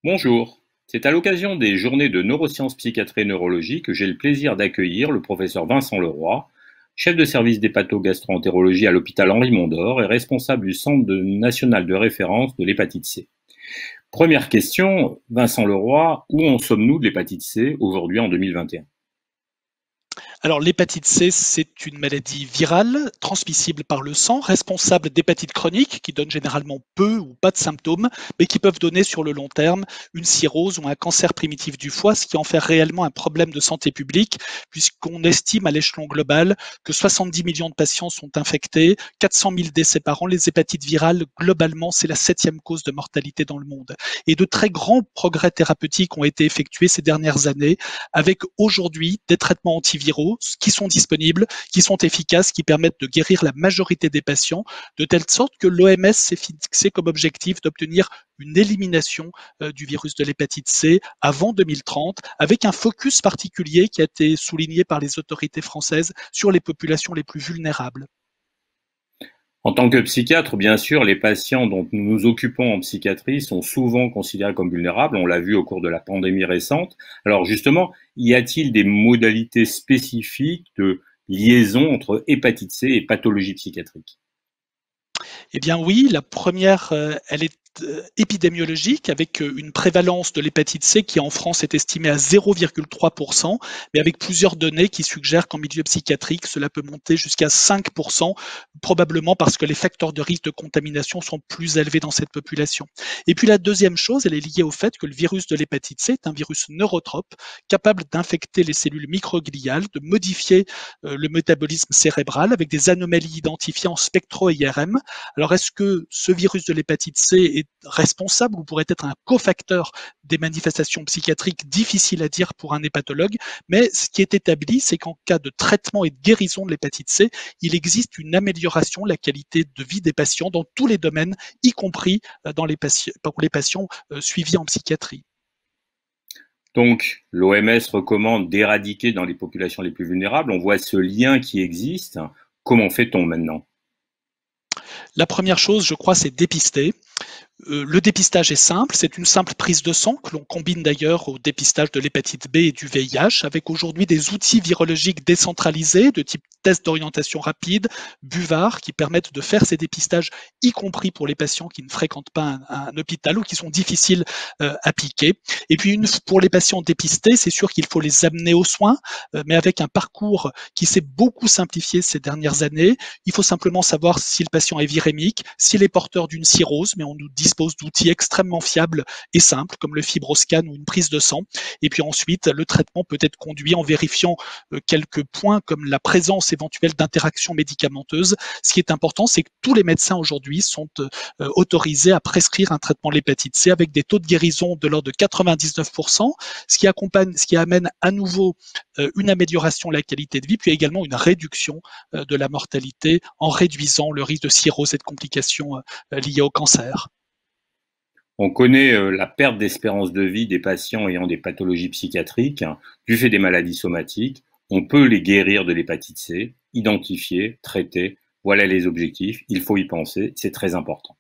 Bonjour, c'est à l'occasion des journées de neurosciences psychiatrie et neurologie que j'ai le plaisir d'accueillir le professeur Vincent Leroy, chef de service d'hépato-gastro-entérologie à l'hôpital Henri Mondor et responsable du national de référence de l'hépatite C. Première question, Vincent Leroy, où en sommes-nous de l'hépatite C aujourd'hui en 2021? Alors, l'hépatite C, c'est une maladie virale transmissible par le sang, responsable d'hépatite chronique, qui donne généralement peu ou pas de symptômes, mais qui peuvent donner sur le long terme une cirrhose ou un cancer primitif du foie, ce qui en fait réellement un problème de santé publique, puisqu'on estime à l'échelon global que 70 millions de patients sont infectés, 400 000 décès par an. Les hépatites virales, globalement, c'est la 7e cause de mortalité dans le monde. Et de très grands progrès thérapeutiques ont été effectués ces dernières années, avec aujourd'hui des traitements antiviraux qui sont disponibles, qui sont efficaces, qui permettent de guérir la majorité des patients, de telle sorte que l'OMS s'est fixé comme objectif d'obtenir une élimination du virus de l'hépatite C avant 2030, avec un focus particulier qui a été souligné par les autorités françaises sur les populations les plus vulnérables. En tant que psychiatre, bien sûr, les patients dont nous nous occupons en psychiatrie sont souvent considérés comme vulnérables, on l'a vu au cours de la pandémie récente. Alors justement, y a-t-il des modalités spécifiques de liaison entre hépatite C et pathologie psychiatrique? Eh bien oui, la première, elle est épidémiologique avec une prévalence de l'hépatite C qui en France est estimée à 0,3%, mais avec plusieurs données qui suggèrent qu'en milieu psychiatrique, cela peut monter jusqu'à 5%, probablement parce que les facteurs de risque de contamination sont plus élevés dans cette population. Et puis la deuxième chose, elle est liée au fait que le virus de l'hépatite C est un virus neurotrope, capable d'infecter les cellules microgliales, de modifier le métabolisme cérébral avec des anomalies identifiées en spectro-IRM. Alors, est-ce que ce virus de l'hépatite C est responsable ou pourrait être un cofacteur des manifestations psychiatriques? Difficile à dire pour un hépatologue, mais ce qui est établi, c'est qu'en cas de traitement et de guérison de l'hépatite C, il existe une amélioration de la qualité de vie des patients dans tous les domaines, y compris pour les patients suivis en psychiatrie. Donc, l'OMS recommande d'éradiquer dans les populations les plus vulnérables. On voit ce lien qui existe. Comment fait-on maintenant? La première chose, je crois, c'est dépister. Le dépistage est simple, c'est une simple prise de sang que l'on combine d'ailleurs au dépistage de l'hépatite B et du VIH, avec aujourd'hui des outils virologiques décentralisés de type test d'orientation rapide, BUVAR, qui permettent de faire ces dépistages, y compris pour les patients qui ne fréquentent pas un hôpital ou qui sont difficiles à piquer. Et puis pour les patients dépistés, c'est sûr qu'il faut les amener aux soins, mais avec un parcours qui s'est beaucoup simplifié ces dernières années. Il faut simplement savoir si le patient est virémique, s'il est porteur d'une cirrhose, mais on nous dispose d'outils extrêmement fiables et simples, comme le fibroscan ou une prise de sang. Et puis ensuite, le traitement peut être conduit en vérifiant quelques points comme la présence éventuelle d'interactions médicamenteuses. Ce qui est important, c'est que tous les médecins aujourd'hui sont autorisés à prescrire un traitement de l'hépatite C avec des taux de guérison de l'ordre de 99%, ce qui amène à nouveau une amélioration de la qualité de vie, puis également une réduction de la mortalité en réduisant le risque de cirrhose et de complications liées au cancer. On connaît la perte d'espérance de vie des patients ayant des pathologies psychiatriques du fait des maladies somatiques. On peut les guérir de l'hépatite C, identifier, traiter. Voilà les objectifs. Il faut y penser. C'est très important.